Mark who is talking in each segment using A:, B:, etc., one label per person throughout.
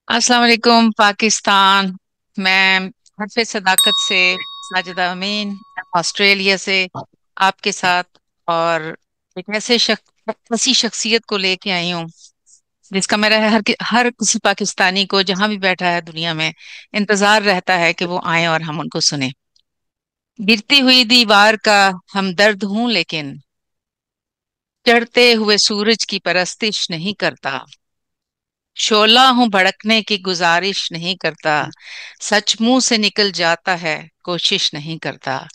A: अस्सलाम वालेकुम पाकिस्तान। मैं हर्फ सदाकत से साजिदा अमीन ऑस्ट्रेलिया से आपके साथ और एक ऐसी शख्सियत को लेके आई हूँ जिसका मेरा हर किसी पाकिस्तानी को जहां भी बैठा है दुनिया में इंतजार रहता है कि वो आए और हम उनको सुने। गिरती हुई दीवार का हमदर्द हूं, लेकिन चढ़ते हुए सूरज की परस्तिश नहीं करता। शोला हूं, भड़कने की गुजारिश नहीं करता। सच मुंह से निकल जाता है, कोशिश नहीं करता।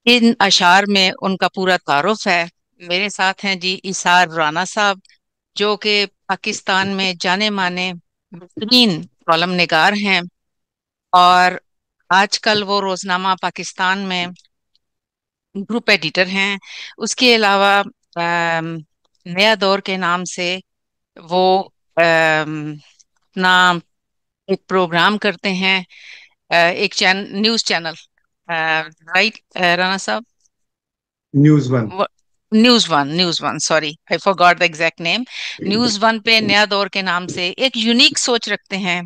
A: इन अशार में उनका पूरा तारुफ है। मेरे साथ हैं जी इसार राना साहब, जो कि पाकिस्तान में जाने माने बेहतरीन कॉलम निगार हैं। और आजकल वो रोजनामा पाकिस्तान में ग्रुप एडिटर हैं। उसके अलावा नया दौर के नाम से वो अपना एक प्रोग्राम करते हैं, एक न्यूज चैनल। राइट राना साहब?
B: News one.
A: News one, sorry I forgot the exact name. News one पे नया दौर के नाम से एक यूनिक सोच रखते हैं।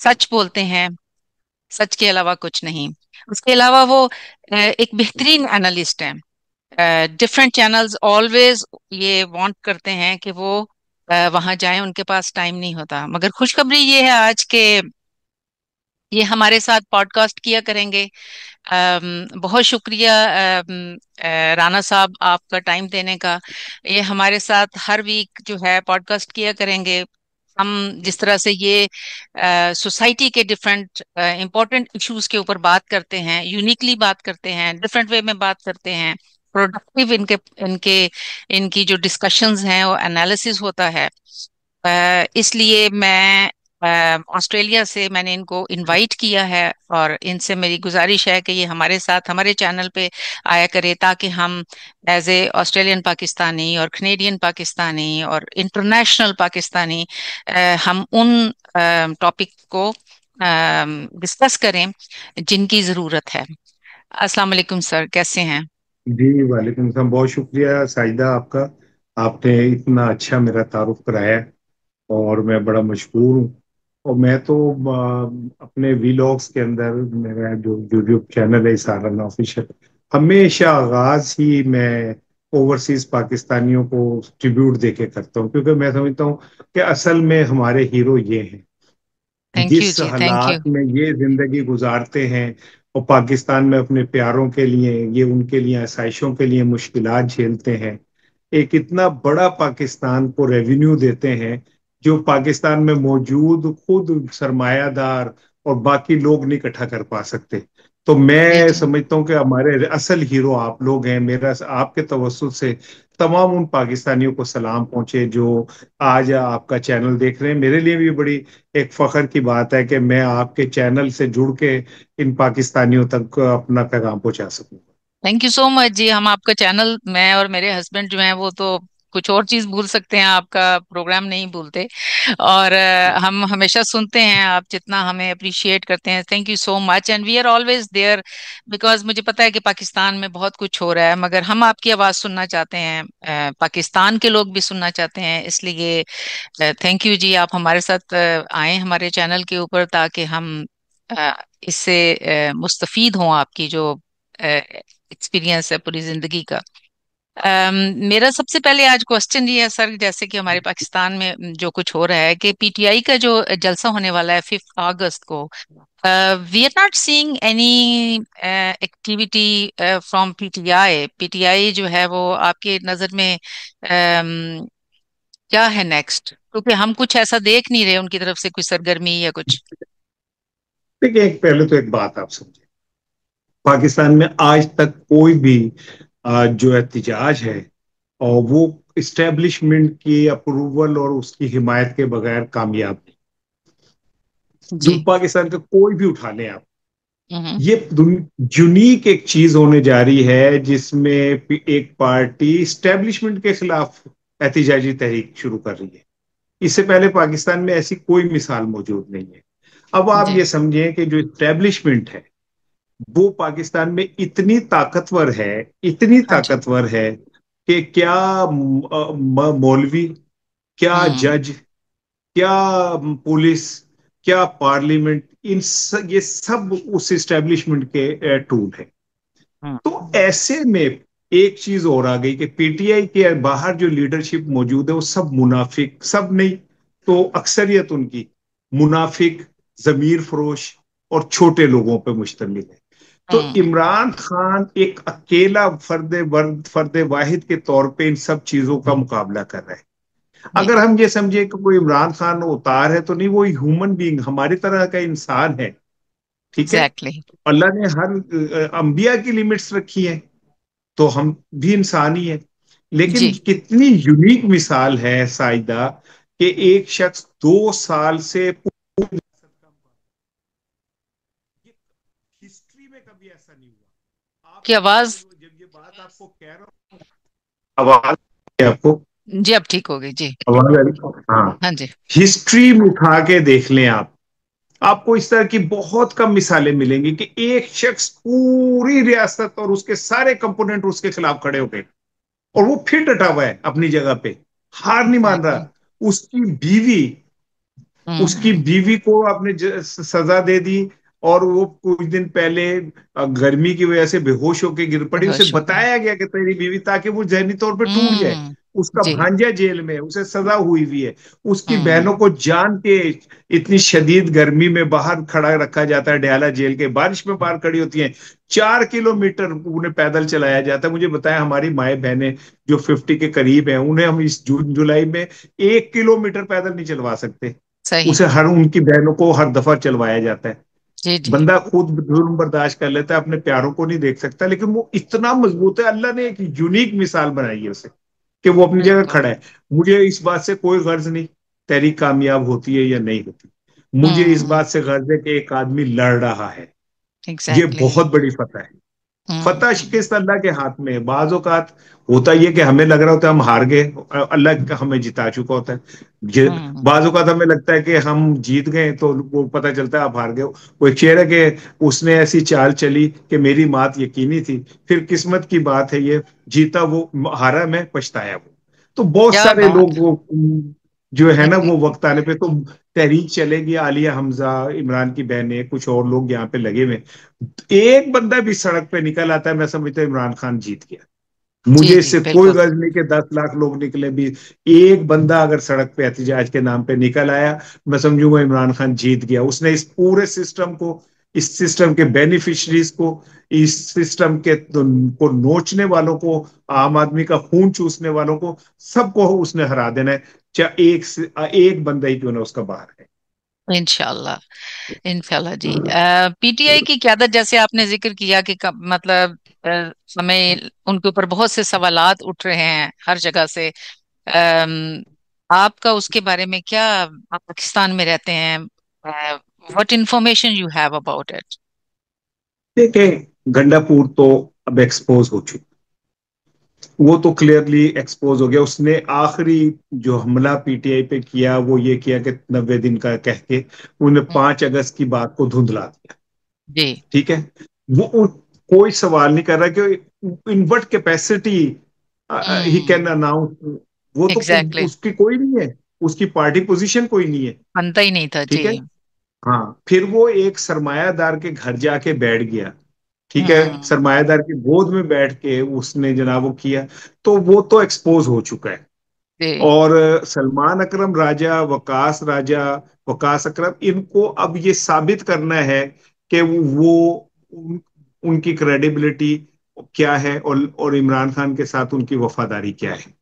A: सच बोलते हैं, सच के अलावा कुछ नहीं। उसके अलावा वो एक बेहतरीन एनालिस्ट हैं। डिफरेंट चैनल्स ऑलवेज ये वांट करते हैं कि वो वहां जाएं, उनके पास टाइम नहीं होता। मगर खुशखबरी ये है आज के ये हमारे साथ पॉडकास्ट किया करेंगे। बहुत शुक्रिया राना साहब, आपका टाइम देने का। ये हमारे साथ हर वीक जो है पॉडकास्ट किया करेंगे। हम जिस तरह से ये सोसाइटी के डिफरेंट इंपॉर्टेंट इश्यूज के ऊपर बात करते हैं, यूनिकली बात करते हैं, डिफरेंट वे में बात करते हैं, प्रोडक्टिव इनके इनके इनकी जो डिस्कशंस हैं वो एनालिसिस होता है। इसलिए मैं ऑस्ट्रेलिया से मैंने इनको इनवाइट किया है और इनसे मेरी गुजारिश है कि ये हमारे साथ हमारे चैनल पे आया करे, ताकि हम एज ए ऑस्ट्रेलियन पाकिस्तानी और कनेडियन पाकिस्तानी और इंटरनेशनल पाकिस्तानी हम उन टॉपिक को डिस्कस करें जिनकी ज़रूरत है। अस्सलाम वालेकुम सर, कैसे हैं?
B: जी वालेकुम सलाम। बहुत शुक्रिया साजिदा आपका। आपने इतना अच्छा मेरा तारुफ कराया है और मैं बड़ा मशहूर हूँ। और मैं तो अपने वीलॉग्स के अंदर मेरा जो यूट्यूब चैनल है इसारन ऑफिशियल, हमेशा आगाज ही मैं ओवरसीज पाकिस्तानियों को ट्रिब्यूट देके करता हूँ, क्योंकि मैं समझता हूँ कि असल में हमारे हीरो ये हैं
A: थैंक यू
B: जिस
A: जी, थैंक यू।
B: हालात में ये जिंदगी गुजारते हैं और पाकिस्तान में अपने प्यारों के लिए, ये उनके लिए आसाइशों के लिए मुश्किलात झेलते हैं। एक इतना बड़ा पाकिस्तान को रेवेन्यू देते हैं जो पाकिस्तान में मौजूद खुद सरमायादार और बाकी लोग नहीं इकट्ठा कर पा सकते। तो
A: जी
B: मैं
A: जी।
B: समझता हूँ कि हमारे असल हीरो आप लोग हैं। मेरा आपके तवज्जुह से तमाम उन पाकिस्तानियों को सलाम पहुंचे जो आज आपका चैनल देख रहे हैं। मेरे लिए भी बड़ी एक फख्र की बात है कि मैं आपके चैनल से जुड़ के इन पाकिस्तानियों तक अपना पैगाम पहुंचा सकूं।
A: थैंक यू सो मच जी। हम आपका चैनल, मैं और मेरे हस्बैंड जो हैं वो तो कुछ और चीज भूल सकते हैं, आपका प्रोग्राम नहीं भूलते। और हम हमेशा सुनते हैं, आप जितना हमें अप्रिशिएट करते हैं। Thank you so much and we are always there. Because मुझे पता है कि पाकिस्तान में बहुत कुछ हो रहा है, मगर हम आपकी आवाज सुनना चाहते हैं, पाकिस्तान के लोग भी सुनना चाहते हैं। इसलिए थैंक यू जी, आप हमारे साथ आए हमारे चैनल के ऊपर, ताकि हम अ, इससे मुस्तफीद हों, आपकी जो एक्सपीरियंस है पूरी जिंदगी का। मेरा सबसे पहले आज क्वेश्चन ये है सर, जैसे कि हमारे पाकिस्तान में जो कुछ हो रहा है कि पीटीआई का जो जलसा होने वाला है 5 अगस्त को, we are not seeing any activity from PTI. PTI जो है वो आपके नजर में क्या है नेक्स्ट? क्योंकि हम कुछ ऐसा देख नहीं रहे उनकी तरफ से, कोई सरगर्मी या कुछ।
B: देखिए, एक पहले तो एक बात आप समझे, पाकिस्तान में आज तक कोई भी जो एहतजाज है और वो इस्टेब्लिशमेंट की अप्रूवल और उसकी हिमायत के बगैर कामयाब नहीं। जो
A: जी।
B: पाकिस्तान का कोई भी उठा लें आप,
A: हम्म।
B: ये यूनिक एक चीज होने जा रही है जिसमें एक पार्टी इस्टेब्लिशमेंट के खिलाफ एहतजाजी तहरीक शुरू कर रही है। इससे पहले पाकिस्तान में ऐसी कोई मिसाल मौजूद नहीं है। अब आप
A: जी
B: ये समझें कि जो इस्टेब्लिशमेंट है वो पाकिस्तान में इतनी ताकतवर है, इतनी
A: हाँ जी।
B: ताकतवर है कि क्या मौलवी, क्या
A: हम्म।
B: जज, क्या पुलिस, क्या पार्लियामेंट, ये सब उस इस्टेब्लिशमेंट के टूल है।
A: हम्म।
B: तो ऐसे में एक चीज और आ गई कि पीटीआई के बाहर जो लीडरशिप मौजूद है वो सब मुनाफिक, सब नहीं तो अक्सरियत उनकी मुनाफिक, जमीर फरोश और छोटे लोगों पे मुश्तमिल है। तो
A: हम्म।
B: इमरान खान एक अकेला फर्द वाहिद के तौर पे इन सब चीजों का मुकाबला कर रहा है।
A: जी।
B: अगर हम ये समझे कि कोई इमरान खान उतार है तो नहीं, वो ह्यूमन बीइंग हमारी तरह का इंसान है। ठीक है।
A: एग्जैक्टली।
B: अल्लाह ने हर अंबिया की लिमिट्स रखी है, तो हम भी इंसान ही है। लेकिन
A: जी।
B: कितनी यूनिक मिसाल है साइदा कि एक शख्स 2 साल से हिस्ट्री में कभी ऐसा नहीं हुआ। आप
A: की
B: समझ
A: आवाज।
B: के जब ये बात आपको कह रहा हूँ, आवाज आपको
A: जी अब ठीक हो गई जी।
B: आवाज आ रही? हाँ।
A: हाँ जी।
B: हिस्ट्री में उठा के देख लें आप, आपको इस तरह की बहुत कम मिसालें मिलेंगी कि एक शख्स पूरी रियासत और उसके सारे कंपोनेंट उसके खिलाफ खड़े हो गए और वो फिर डटा हुआ है अपनी जगह पे, हार नहीं मान
A: एग्जैक्टली।
B: रहा। उसकी बीवी, उसकी
A: हम्म।
B: बीवी को आपने सजा दे दी, और वो कुछ दिन पहले गर्मी की वजह से बेहोश होकर गिर पड़ी। उसे
A: बेहोश हो गए।
B: बताया गया कि तेरी बीवी, ताकि वो जहनी तौर पे टूट जाए।
A: हम्म।
B: उसका
A: जी।
B: भांजा जेल में है, उसे सजा हुई हुई है। उसकी
A: हम्म।
B: बहनों को जान के इतनी शदीद गर्मी में बाहर खड़ा रखा जाता है, डयाला जेल के, बारिश में बाहर खड़ी होती हैं। 4 किलोमीटर उन्हें पैदल चलाया जाता है। मुझे बताया हमारी माए बहनें जो 50 के करीब हैं, उन्हें हम इस जून जुलाई में 1 किलोमीटर पैदल नहीं चलवा सकते।
A: सही।
B: उसे हर उनकी बहनों को हर दफा चलवाया जाता है।
A: जी जी।
B: बंदा खुद जुल्म बर्दाश्त कर लेता है, अपने प्यारों को नहीं देख सकता, लेकिन वो इतना मजबूत है। अल्लाह ने एक यूनिक मिसाल बनाई है उसे कि वो अपनी जगह
A: बिल्कुल।
B: खड़ा है। मुझे इस बात से कोई गर्ज नहीं तहरीक कामयाब होती है या नहीं होती। मुझे इस
A: हम्म।
B: बात से गर्ज है कि एक आदमी लड़ रहा है। ये
A: एग्जैक्टली।
B: बहुत बड़ी फतह है। फतह
A: हम्म।
B: शिकस्त अल्लाह के हाथ में है। बाज औकात होता ये कि हमें लग रहा होता है हम हार गए, अल्लाह का हमें जिता चुका होता है।
A: हम्म।
B: बाज औकात हमें लगता है कि हम जीत गए, तो वो पता चलता है आप हार गए हो। वो एक शेर है कि उसने ऐसी चाल चली कि मेरी मात यकीनी थी, फिर किस्मत की बात है ये, जीता वो, हारा मैं, पछताया वो। तो बहुत
A: क्या
B: सारे
A: बात
B: लोग वो जो है ना,
A: है।
B: वो वक्त आने पे तो तहरीक चलेगी। आलिया हमजा, इमरान की बहनें, कुछ और लोग यहाँ पे लगे हुए। एक बंदा भी सड़क पे निकल आता है, मैं समझता हूँ इमरान खान जीत गया।
A: जी
B: मुझे
A: जी
B: इससे कोई
A: बिल्कुल।
B: गर्ज नहीं कि 10 लाख लोग निकले भी, एक बंदा अगर सड़क पे एहतजाज के नाम पे निकल आया, मैं समझूंगा इमरान खान जीत गया। उसने इस पूरे सिस्टम को, इस सिस्टम के बेनिफिशरीज को, इस सिस्टम के को नोचने वालों को, आम आदमी का खून चूसने वालों को, सबको उसने हरा देना है। चाहे एक बंदा ही क्यों ना उसका बाहर है।
A: इंशाल्लाह। इंशाल्लाह जी। पीटीआई की क्यादत जैसे आपने जिक्र किया कि मतलब हमें उनके ऊपर बहुत से सवालात उठ रहे हैं हर जगह से। अम, आपका उसके बारे में क्या, आप पाकिस्तान में रहते हैं, what information you have about it.
B: देखें, गंडापुर तो अब एक्सपोज हो चुका, वो तो क्लियरली एक्सपोज हो गया। उसने आखिरी जो हमला पीटीआई पे किया वो ये किया कि 90 दिन का कह के उन्हें 5 अगस्त की बात को धुंधला दिया।
A: जी।
B: ठीक है। वो कोई सवाल नहीं कर रहा कि in what capacity he can
A: hmm.
B: Announce. वो तो
A: एग्जैक्टली।
B: उसकी कोई नहीं है, उसकी पार्टी पोजीशन कोई नहीं है।
A: बनता ही नहीं था
B: ठीक
A: जी।
B: है। हाँ, फिर वो एक सरमायादार के घर जाके बैठ गया। ठीक है,
A: हम्म।
B: सरमायादार की गोद में बैठ के उसने जनाब वो किया। तो वो तो एक्सपोज हो चुका है।
A: जी।
B: और सलमान अकरम राजा, वकास राजा, वकास अकरम, इनको अब ये साबित करना है कि उनकी क्रेडिबिलिटी क्या है, और इमरान खान के साथ उनकी वफादारी क्या है।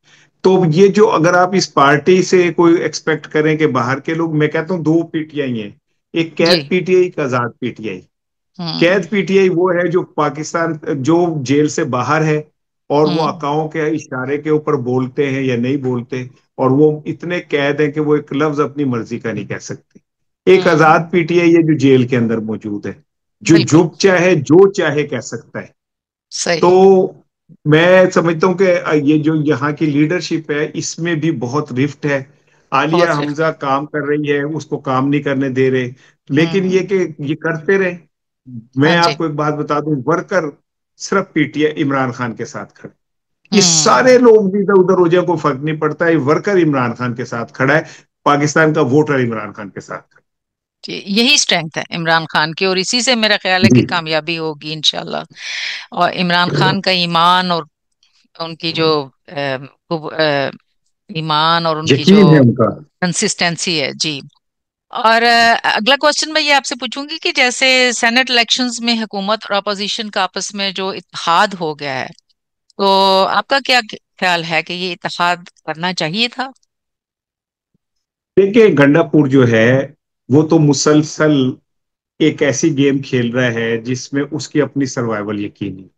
B: तो ये जो, अगर आप इस पार्टी से कोई एक्सपेक्ट करें कि बाहर के लोग, मैं कहता हूँ दो पीटीआई हैं, एक कैद
A: जी।
B: पीटीआई, एक आजाद पीटीआई।
A: हम्म।
B: कैद पीटीआई वो है जो पाकिस्तान, जो जेल से बाहर है, और वो
A: हम्म।
B: आकाओं के इशारे के ऊपर बोलते हैं या नहीं बोलते, और वो इतने कैद हैं कि वो एक लफ्ज अपनी मर्जी का नहीं कह सकते। एक
A: हम्म।
B: आजाद पीटीआई है जो जेल के अंदर मौजूद है, जो
A: बिल्कुल।
B: जो चाहे कह सकता है।
A: सही।
B: तो मैं समझता हूँ कि ये जो यहाँ की लीडरशिप है, इसमें भी बहुत रिफ्ट है। आलिया
A: बहुत रिफ्ट
B: हमजा
A: है।
B: काम कर रही है, उसको काम नहीं करने दे रहे। लेकिन ये
A: हम्म।
B: कि ये करते रहे। मैं
A: हाँ जी।
B: आपको एक बात बता दूं, वर्कर सिर्फ पीटीआई इमरान खान के साथ खड़े। ये
A: हम्म।
B: सारे लोग भी इधर उधर हो जाए, कोई फर्क नहीं पड़ता है, वर्कर इमरान खान के साथ खड़ा है। पाकिस्तान का वोटर इमरान खान के साथ।
A: जी, यही स्ट्रेंथ है इमरान खान की, और इसी से मेरा ख्याल है कि
B: जी,
A: कामयाबी होगी इंशाल्लाह। और इमरान खान का ईमान और उनकी जो ईमान और उनकी जो
B: यकीन है उनका।
A: कंसिस्टेंसी है जी। और अगला क्वेश्चन मैं ये आपसे पूछूंगी कि जैसे सेनेट इलेक्शंस में हुकूमत और अपोजिशन का आपस में जो इत्तेहाद हो गया है, तो आपका क्या ख्याल है कि ये इत्तेहाद करना चाहिए था?
B: देखिए, गंडापुर जो है वो तो मुसलसल एक ऐसी गेम खेल रहा है जिसमें उसकी अपनी सर्वाइवल यकीनी।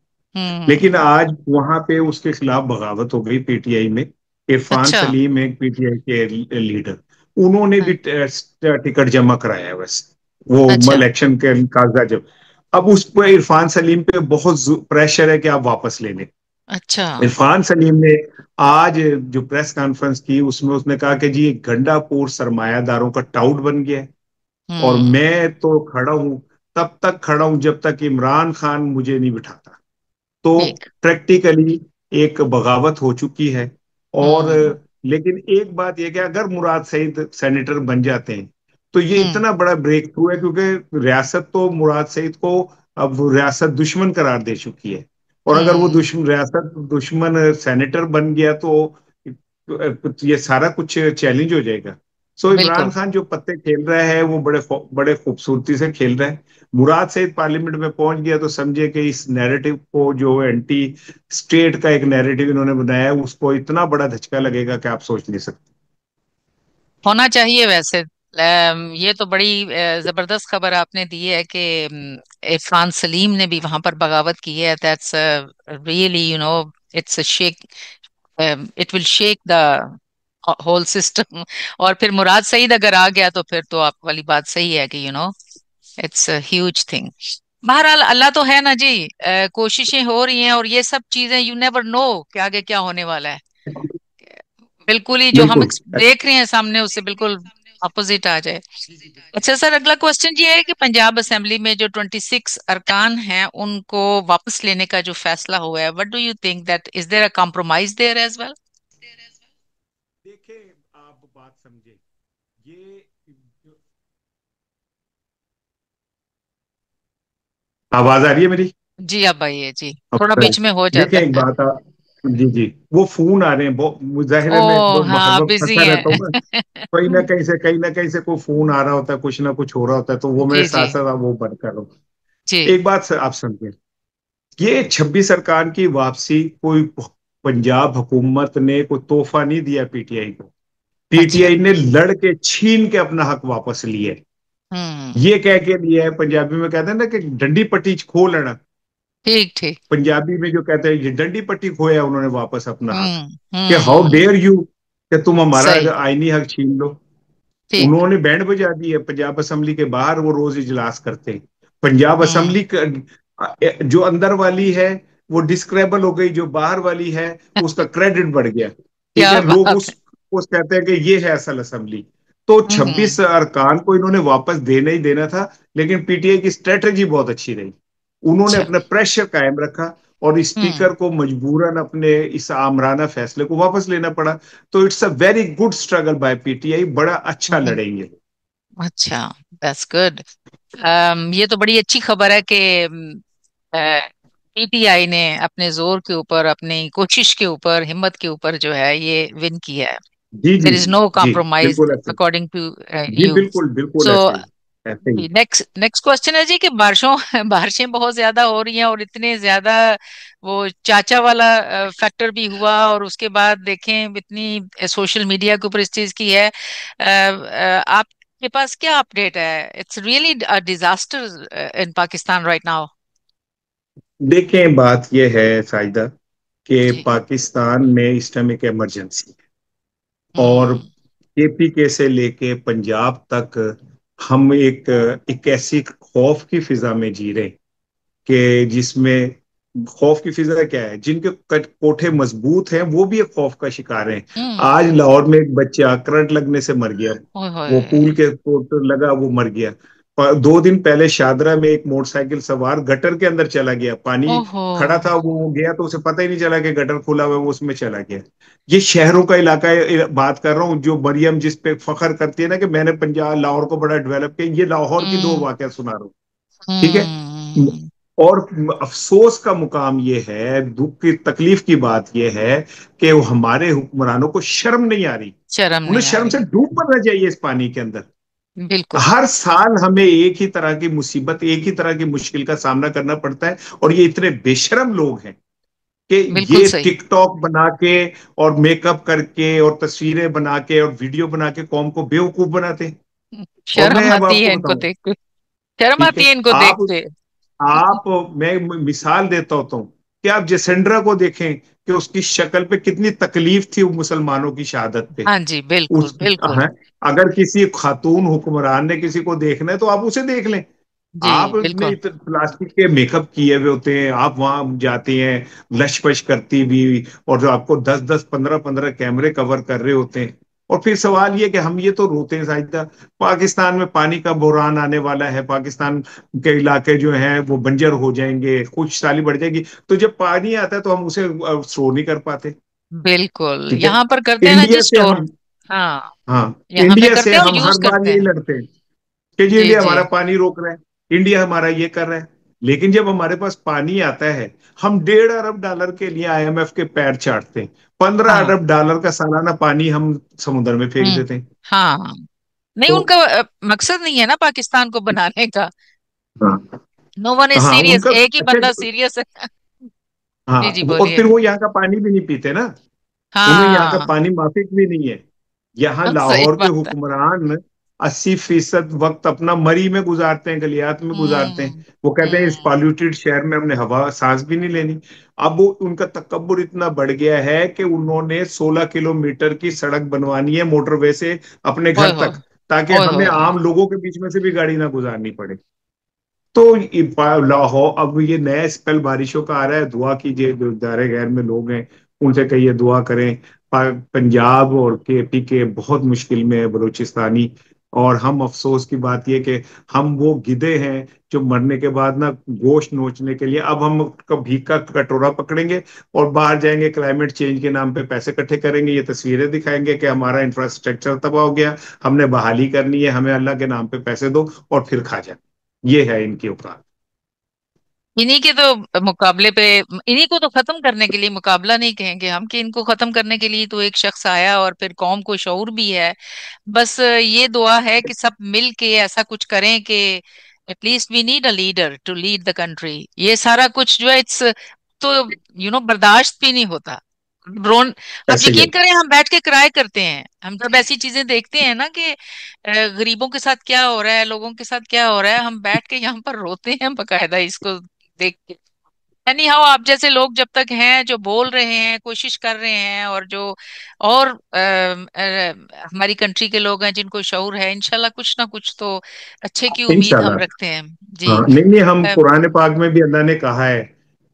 B: लेकिन
A: हम्म।
B: आज वहां पे उसके खिलाफ बगावत हो गई पीटीआई में। इरफान
A: अच्छा।
B: सलीम एक पीटीआई के लीडर, उन्होंने भी
A: हाँ,
B: टिकट जमा कराया है वैसे, वो
A: अच्छा।
B: इलेक्शन के कागजात जब। अब उस पर इरफान सलीम पे बहुत प्रेशर है कि आप वापस ले लें।
A: अच्छा।
B: इरफान सलीम ने आज जो प्रेस कॉन्फ्रेंस की उसमें उसने कहा कि जी गंडापुर सरमायादारों का टाउट बन गया है, और
A: हम्म।
B: मैं तो खड़ा हूं, तब तक खड़ा हूं जब तक इमरान खान मुझे नहीं बिठाता। तो
A: ठीक।
B: प्रैक्टिकली एक बगावत हो चुकी है। और
A: हम्म।
B: लेकिन एक बात यह कि अगर मुराद सईद सेनेटर बन जाते हैं तो ये
A: हम्म।
B: इतना बड़ा ब्रेक थ्रू है, क्योंकि रियासत तो मुराद सईद को अब रियासत दुश्मन करार दे चुकी है। और अगर वो
A: हम्म।
B: दुश्मन रियासत दुश्मन सेनेटर बन गया तो ये सारा कुछ चैलेंज हो जाएगा। सो इमरान
A: बिल्कुल।
B: खान जो पत्ते खेल रहा है वो बड़े खूबसूरती से खेल रहा है। मुराद सईद पार्लियामेंट में पहुंच गया तो समझे कि इस नैरेटिव को, जो एंटी स्टेट का एक नैरेटिव इन्होंने बनाया है, उसको इतना बड़ा धचका लगेगा कि आप सोच नहीं सकते।
A: होना चाहिए वैसे। ये तो बड़ी जबरदस्त खबर आपने दी है कि इरफान सलीम ने भी वहां पर बगावत की है। That's really, it's shake, it will shake the whole system. और फिर मुराद सईद अगर आ गया तो फिर तो आप वाली बात सही है कि इट्स ह्यूज थिंग। बहरहाल अल्लाह तो है ना जी। कोशिशें हो रही हैं, और ये सब चीजें यू नेवर नो कि आगे क्या होने वाला है। बिल्कुल ही जो हम
B: बिल्कुल।
A: देख रहे हैं सामने उससे बिल्कुल अपोजिट आ जाए। अच्छा सर, अगला क्वेश्चन ये है कि पंजाब असेंबली में जो 26 अरकान हैं उनको वापस लेने का जो फैसला हुआ है, what do you think, that is there a compromise there as well?
B: देखें, आप बात समझे, ये आवाज आ रही है मेरी?
A: जी अब आइए जी। थोड़ा
B: अब
A: बीच में हो
B: देखें
A: जाता
B: एक
A: है।
B: बात जी जी, वो फोन आ रहे हैं, जाहिर
A: ओ
B: है मैं हर
A: हाँ,
B: वक्त
A: बिजी
B: फंसा रहता हूँ ना।
A: हैं।
B: कहीं ना कहीं से कोई फोन आ रहा होता है, कुछ ना कुछ हो रहा होता है, तो वो मेरे
A: जी जी
B: साथ साथ वो बंद कर रहा हूँ।
A: जी।
B: एक बात आप समझे, ये 26 अरकान की वापसी कोई पंजाब हुकूमत ने कोई तोहफा नहीं दिया पीटीआई को।
A: अच्छा।
B: पीटीआई ने लड़ के छीन के अपना हक वापस लिया है।
A: हम्म।
B: ये कह के लिया है, पंजाबी में कहते हैं ना कि डंडी पट्टी खो लेना।
A: ठीक ठीक।
B: पंजाबी में जो कहते हैं ये डंडी पट्टी खोया उन्होंने वापस अपना हक। कि हाउ
A: हम्म।
B: डेयर यू कि तुम हमारा
A: सही।
B: आईनी हक छीन लो।
A: ठीक।
B: उन्होंने बैंड बजा दी है पंजाब असेंबली के बाहर, वो रोज इजलास करते हैं। पंजाब
A: हम्म।
B: असेंबली जो अंदर वाली है वो डिस्क्रेबल हो गई, जो बाहर वाली है उसका क्रेडिट बढ़ गया। ठीक
A: क्या
B: है, लोग
A: बात है।
B: उसको कहते हैं कि ये है असल असेंबली। तो
A: हम्म।
B: 26 अरकान को इन्होंने वापस देना ही देना था। लेकिन पीटीआई की स्ट्रेटजी बहुत अच्छी रही। उन्होंने
A: अच्छा।
B: अपना प्रेशर कायम रखा और
A: हम्म।
B: स्पीकर को मजबूरन अपने इस आमराना फैसले को वापस लेना पड़ा। तो it's a very good struggle by PTI, बड़ा अच्छा
A: हम्म।
B: लड़ेंगे।
A: अच्छा, दैट्स गुड। ये तो बड़ी अच्छी खबर है कि पीटीआई ने अपने जोर के ऊपर, अपनी कोशिश के ऊपर, हिम्मत के ऊपर जो है ये विन किया है।
B: जी जी
A: देयर इज
B: जी
A: नो
B: जी,
A: कॉम्प्रोमाइज
B: बिल्कुल ऐसे।
A: अकॉर्डिंग टू
B: जी
A: यू।
B: बिल्कुल बिल्कुल
A: सो
B: ऐसे ही, ऐसे ही।
A: नेक्स्ट नेक्स्ट क्वेश्चन है जी कि बारिशों बारिशें बहुत ज्यादा हो रही हैं, और इतने ज्यादा वो चाचा वाला फैक्टर भी हुआ, और उसके बाद देखें इतनी सोशल मीडिया के ऊपर इस चीज की है। आपके पास क्या अपडेट है? It's really a disaster in Pakistan right now.
B: देखें, बात यह है साइदा कि
A: जी।
B: पाकिस्तान में इस टाइम एक इमरजेंसी है। और
A: हम्म।
B: केपीके से लेके पंजाब तक हम एक ऐसी खौफ की फिजा में जी रहे हैं कि जिसमें खौफ की फिजा क्या है, जिनके कोठे मजबूत हैं वो भी एक खौफ का शिकार हैं।
A: हम्म।
B: आज लाहौर में एक बच्चा करंट लगने से मर गया,
A: ओए
B: वो
A: होए।
B: पूल के ऊपर लगा, वो मर गया। और 2 दिन पहले शादरा में एक मोटरसाइकिल सवार गटर के अंदर चला गया, पानी
A: ओहो।
B: खड़ा था, वो गया तो उसे पता ही नहीं चला कि गटर खुला हुआ है, वो उसमें चला गया। ये शहरों का इलाका है, बात कर रहा हूँ, जो मरियम जिस पे फखर करती है ना कि मैंने पंजाब लाहौर को बड़ा डेवलप किया, ये लाहौर की दो
A: हम्म।
B: वाकया सुना रहा हूँ। ठीक है।
A: हम्म।
B: और अफसोस का मुकाम ये है, दुख की तकलीफ की बात ये है कि वो हमारे हुक्मरानों को शर्म नहीं आ रही।
A: शर्म
B: उन्हें
A: नहीं आ
B: शर्म से
A: रही।
B: डूब मरना चाहिए इस पानी के अंदर।
A: बिल्कुल।
B: हर साल हमें एक ही तरह की मुसीबत, एक ही तरह की मुश्किल का सामना करना पड़ता है, और ये इतने बेशरम लोग हैं कि
A: बिल्कुल
B: ये
A: सही।
B: टिकटॉक बना के और मेकअप करके और तस्वीरें बना के और वीडियो बना के कौम को बेवकूफ बनाते हैं। और मैं
A: शर्म
B: अब
A: आती
B: आपको
A: है इनको
B: बताऊं,
A: देख के। शर्म
B: ठीक
A: आती
B: है,
A: है इनको देख
B: आप
A: के।
B: आप मैं मिसाल देता होता हूँ कि आप जसेंड्रा को देखें कि उसकी शक्ल पे कितनी तकलीफ थी वो मुसलमानों की शहादत पे।
A: हाँ जी, बिल्कुल
B: उस
A: बिल्कुल।
B: हाँ, अगर किसी खातून हुक्मरान ने किसी को देखना है तो आप उसे देख लें।
A: जी
B: आपने
A: बिल्कुल।
B: प्लास्टिक के मेकअप किए हुए होते हैं, आप वहां जाते हैं लश पश करती भी, और जो आपको 10-10 15-15 कैमरे कवर कर रहे होते हैं। और फिर सवाल ये कि हम ये तो रोते हैं साहित्य, पाकिस्तान में पानी का बुरहान आने वाला है, पाकिस्तान के इलाके जो हैं वो बंजर हो जाएंगे, खुश साली बढ़ जाएगी, तो जब पानी आता है तो हम उसे स्टोर नहीं कर पाते।
A: बिल्कुल
B: ठीक है।
A: यहाँ पर करते हैं ना जी
B: इंडिया से
A: स्टोर।
B: हम
A: हाँ,
B: हाँ,
A: यहाँ पे
B: इंडिया से
A: करते हैं और
B: हम
A: यूज
B: हर बार
A: करते
B: यही
A: हैं।
B: लड़ते हैं कि जी
A: जी
B: इंडिया
A: जी।
B: हमारा पानी रोक रहा है, इंडिया हमारा ये कर रहा है। लेकिन जब हमारे पास पानी आता है, हम 1.5 अरब डॉलर के लिए आईएमएफ के पैर चाटते हैं, पंद्रह
A: हाँ।
B: अरब डॉलर का सालाना पानी हम समुद्र में फेंक
A: हम्म।
B: देते हैं।
A: हाँ। नहीं,
B: तो
A: उनका मकसद नहीं है ना पाकिस्तान को बनाने का।
B: हाँ,
A: नो वन इज
B: हाँ
A: सीरियस,
B: उनका,
A: एक ही
B: अच्छा,
A: बंदा सीरियस है। जी
B: हाँ,
A: जी
B: और
A: बोलिए।
B: फिर वो यहाँ का पानी भी नहीं पीते ना, उन्हें यहाँ का
A: हाँ।
B: पानी माफिक भी नहीं है। यहाँ
A: सही
B: लाहौर के
A: बात है।
B: हुक्मरान 80% वक्त अपना मरी में गुजारते हैं, गलियात में गुजारते हैं।
A: हम्म।
B: वो कहते हैं इस
A: हम्म।
B: पॉल्यूटेड शहर में हमने हवा सांस भी नहीं लेनी। अब वो उनका तकब्बुर इतना बढ़ गया है कि उन्होंने 16 किलोमीटर की सड़क बनवानी है मोटरवे से अपने
A: ओए
B: घर
A: हो।
B: तक, ताकि
A: ओए
B: हमें
A: हो।
B: आम लोगों के बीच में से भी गाड़ी ना गुजारनी पड़े। तो लाहौर अब ये नया स्पेल बारिशों का आ रहा है, दुआ कीजिए जो दायरे गैर में लोग हैं, उनसे कहिए दुआ करें। पंजाब और केपी के बहुत मुश्किल में है, बलूचिस्तानी। और हम अफसोस की बात ये कि हम वो गिधे हैं जो मरने के बाद ना गोश्त नोचने के लिए अब हम भीख का कटोरा पकड़ेंगे और बाहर जाएंगे, क्लाइमेट चेंज के नाम पे पैसे इकट्ठे करेंगे, ये तस्वीरें दिखाएंगे कि हमारा इंफ्रास्ट्रक्चर तबाह हो गया, हमने बहाली करनी है, हमें अल्लाह के नाम पे पैसे दो, और फिर खा जाए। ये है इनकी औकात।
A: इन्हीं के तो मुकाबले पे, इन्हीं को तो खत्म करने के लिए, मुकाबला नहीं कहेंगे हम, कि इनको खत्म करने के लिए तो एक शख्स आया और फिर कौम को शऊर भी है। बस ये दुआ है कि सब मिल के ऐसा कुछ करें कि at least we need a leader to lead the country. ये सारा कुछ जो है इट्स तो बर्दाश्त भी नहीं होता। ड्रोन, आप
B: ऐसे ही है।
A: यकीन करें हम बैठ के क्राई करते हैं, हम जब ऐसी चीजें देखते हैं ना कि गरीबों के साथ क्या हो रहा है, लोगों के साथ क्या हो रहा है, हम बैठ के यहाँ पर रोते हैं बकायदा इसको देख के। एनी हाउ, आप जैसे लोग जब तक हैं जो बोल रहे हैं, कोशिश कर रहे हैं, और जो और हमारी कंट्री के लोग हैं जिनको शऊर है, इंशाल्लाह कुछ ना कुछ तो अच्छे की उम्मीद हम
B: इंशाल्लाह।
A: रखते हैं। जी।
B: हाँ, नहीं नहीं, हम
A: अ,
B: कुरान पाक में भी अल्लाह ने कहा है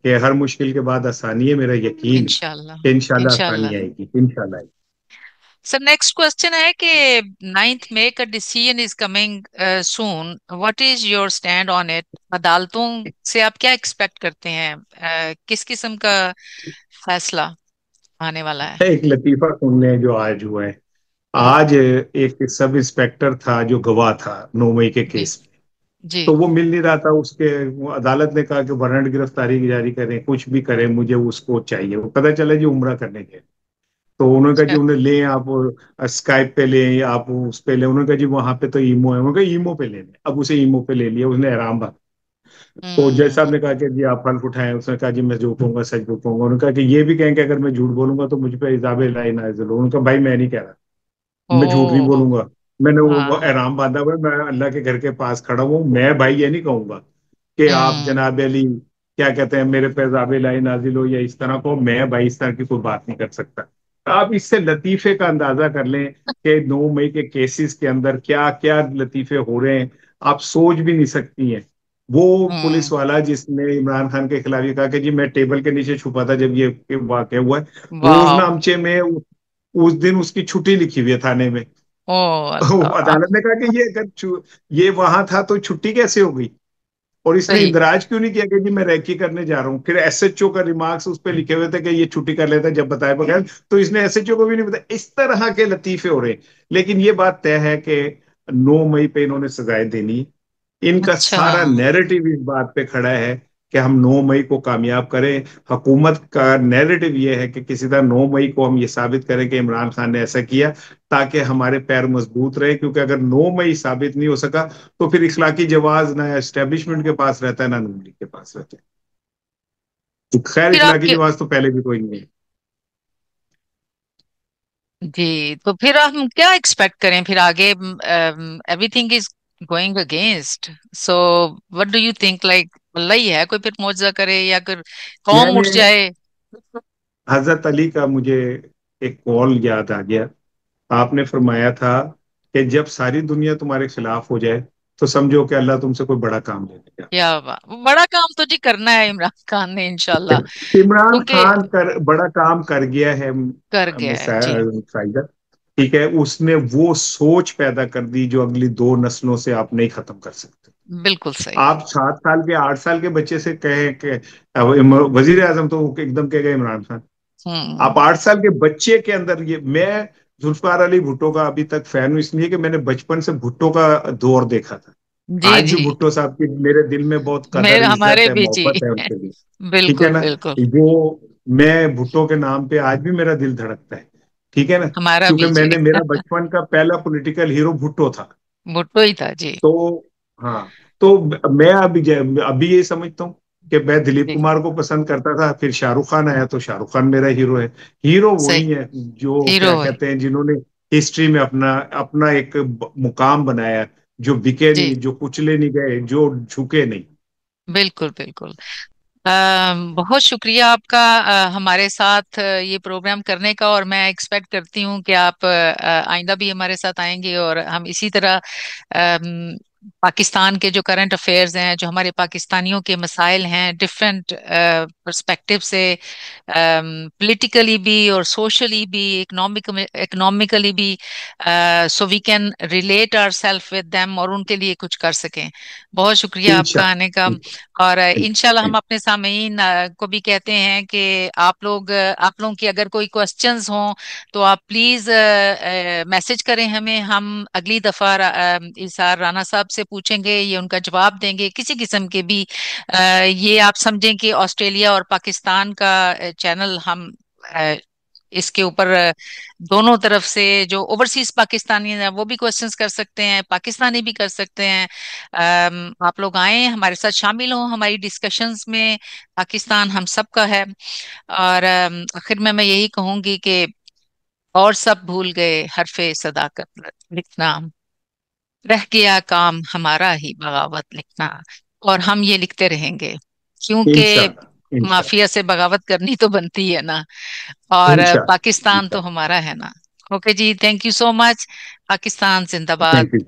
B: कि हर मुश्किल के बाद आसानी है, मेरा यकीन है
A: इंशाल्लाह।
B: कि इंशाल्लाह आसानी
A: इंशाल्लाह।
B: आएगी, इंशाल्लाह आएगी।
A: सर नेक्स्ट क्वेश्चन है कि 9th मई का decision is coming soon, what is your stand on it? अदालतों से आप क्या एक्सपेक्ट करते हैं? किस किस्म का फैसला आने वाला है?
B: एक लतीफा सुनने जो आज हुआ है।
A: हम्म।
B: आज एक सब इंस्पेक्टर था जो गवाह था 9 मई के
A: जी
B: केस में,
A: जी।
B: तो वो मिल नहीं रहा था उसके, वो अदालत ने कहा कि वारंट गिरफ्तारी की जारी करें, कुछ भी करें, मुझे उसको चाहिए। वो पता चला जी उम्रा करने गए। तो उन्होंने कहा जी उन्हें ले आप स्काइप पे ले, या आप उस पे ले, उन्होंने कहा जी वहां पे तो ईमो है, उन्होंने कहा ईमो पे लेने, अब उसे ईमो पे ले लिया उसने, आराम बात। तो जज साहब
A: हम्म।
B: ने कहा कि जी आप हल्फ उठाएं, उसने कहा जी मैं झूठ कहूंगा सच झूठ कहूंगा, उन्होंने कहा कि ये भी कहें कि अगर मैं झूठ बोलूंगा तो मुझ पे इजाबे लाई नाजिल हो, उन्होंने कहा भाई मैं नहीं कह रहा, मैं झूठ नहीं
A: ओ।
B: बोलूंगा, मैंने वो
A: हाँ।
B: एहराम बांधा हुआ है, मैं अल्लाह के घर के पास खड़ा हूँ, मैं भाई ये नहीं कहूंगा कि आप
A: हम्म।
B: जनाब अली क्या कहते हैं मेरे पे इजाबे लाई नाजिल हो या इस तरह को, मैं भाई इस तरह की कोई बात नहीं कर सकता। आप इससे लतीफे का अंदाजा कर लें कि 9 मई के केसेस के अंदर क्या क्या लतीफे हो रहे हैं, आप सोच भी नहीं सकती हैं। वो पुलिस
A: हम्म।
B: वाला जिसने इमरान खान के खिलाफ ये कहा कि जी मैं टेबल के नीचे छुपा था जब ये वाकया हुआ है, वो उस
A: वाह।
B: नामचे में उस दिन उसकी छुट्टी लिखी हुई है थाने में।
A: ओ
B: तो
A: अल्लाह।
B: अदालत ने कहा कि ये अगर ये वहां था तो छुट्टी कैसे हो गई? और इसने
A: सही।
B: इंदराज क्यों नहीं किया कि जी मैं रैकी करने जा रहा हूँ? फिर एसएचओ का रिमार्क्स उस पर लिखे हुए थे कि ये छुट्टी कर लेता जब बताए बगैर, तो इसने एसएचओ को भी नहीं बताया। इस तरह के लतीफे हो रहे हैं। लेकिन ये बात तय है कि 9 मई पे इन्होंने सजाएं देनी। इनका
A: अच्छा।
B: सारा नैरेटिव इस बात पे खड़ा है कि हम 9 मई को कामयाब करें। हुकूमत का नैरेटिव ये है कि किसी तरह 9 मई को हम ये साबित करें कि इमरान खान ने ऐसा किया, ताकि हमारे पैर मजबूत रहे। क्योंकि अगर 9 मई साबित नहीं हो सका तो फिर इखलाकी जवाज ना एस्टेब्लिशमेंट के पास रहता है ना नून लीग के पास रहता है। तो खैर
A: फिर
B: इखलाकी
A: आप,
B: जवाज तो पहले भी कोई नहीं है।
A: जी, तो फिर हम क्या एक्सपेक्ट करें फिर आगे? Everything is going against, so what do you think, like अल्लाह ही है, कोई फिर मुआवजा करे या फिर कौम
B: मैंने
A: उठ जाए?
B: हजरत अली का मुझे एक कॉल याद आ गया। आपने फरमाया था कि जब सारी दुनिया तुम्हारे खिलाफ हो जाए तो समझो कि अल्लाह तुमसे कोई बड़ा काम ले लेगा।
A: क्या बात, बड़ा काम तो जी करना है इमरान खान ने इंशाल्लाह,
B: इमरान
A: क्योंकि
B: खान बड़ा काम कर गया है।
A: कर गया है जी।
B: साइदा, ठीक है, उसने वो सोच पैदा कर दी जो अगली 2 नस्लों से आप नहीं खत्म कर सकते।
A: बिल्कुल सही।
B: आप 7 साल के 8 साल के बच्चे से कहें कि वजीर आजम, तो वो एकदम कहेगा इमरान खान। आप
A: हम्म।
B: 8 साल के बच्चे के अंदर ये, मैं जुल्फकार अली भुट्टो का अभी तक फैन हूं, इसलिए कि मैंने बचपन से भुट्टो का दौर देखा था।
A: जी
B: आज भी
A: जी।
B: भुट्टो साहब की मेरे दिल में बहुत कदर
A: मेरे
B: इज्जत
A: हमारे
B: है,
A: भी जी।
B: मोहब्बत है उनके लिए। ठीक है
A: बिल्कुल
B: ना?
A: बिल्कुल।
B: जो मैं भुट्टो के नाम पे आज भी मेरा दिल धड़कता है। ठीक है ना?
A: हमारा
B: क्योंकि
A: भी जी।
B: मैंने, मेरा बचपन का पहला पॉलिटिकल हीरो भुट्टो था।
A: भुट्टो ही था जी।
B: तो हाँ, तो मैं अभी ये समझता हूँ कि मैं दिलीप
A: जी।
B: कुमार को पसंद करता था, फिर शाहरुख खान आया तो शाहरुख खान मेरा हीरो है। हीरो
A: सही।
B: वही है जो
A: हीरो
B: क्या
A: है।
B: कहते हैं, जिन्होंने हिस्ट्री में अपना अपना एक मुकाम बनाया, जो बिके
A: जी।
B: नहीं, जो कुचले नहीं गए, जो झुके नहीं।
A: बिल्कुल बिल्कुल। बहुत शुक्रिया आपका हमारे साथ ये प्रोग्राम करने का, और मैं एक्सपेक्ट करती हूँ कि आप आइंदा भी हमारे साथ आएंगे और हम इसी तरह पाकिस्तान के जो करंट अफेयर्स हैं, जो हमारे पाकिस्तानियों के मसाइल हैं, डिफरेंट पर्सपेक्टिव से, पॉलिटिकली भी और सोशली भी, इकोनॉमिकली भी, so we can relate our self with them और उनके लिए कुछ कर सकें। बहुत शुक्रिया आपका आने का।
B: इंशाल्लाह।
A: और इंशाल्लाह हम
B: इंशाल्लाह।
A: अपने सामीन को भी कहते हैं कि आप लोगों की अगर कोई क्वेश्चंस हों तो आप प्लीज मैसेज करें हमें। हम अगली दफा इसार राणा साहब से पूछेंगे, ये उनका जवाब देंगे किसी किस्म के भी। ये आप समझें कि ऑस्ट्रेलिया और पाकिस्तान का चैनल हम इसके ऊपर दोनों तरफ से जो ओवरसीज पाकिस्तानी हैं वो भी क्वेश्चंस कर सकते हैं, पाकिस्तानी भी कर सकते हैं। आप लोग आए हमारे साथ शामिल हों हमारी डिस्कशंस में। पाकिस्तान हम सब का है। और आखिर में मैं यही कहूंगी कि और सब भूल गए हरफे सदाकत लिखना, रह गया काम हमारा ही बगावत लिखना। और हम ये लिखते रहेंगे, क्योंकि
B: इंशाल्लाह।
A: माफिया
B: इंशाल्लाह।
A: से बगावत करनी तो बनती है ना। और
B: इंशाल्लाह।
A: पाकिस्तान तो
B: इंशाल्लाह।
A: हमारा है ना। ओके जी, thank you so much. Pakistan जिंदाबाद।
B: Thank you.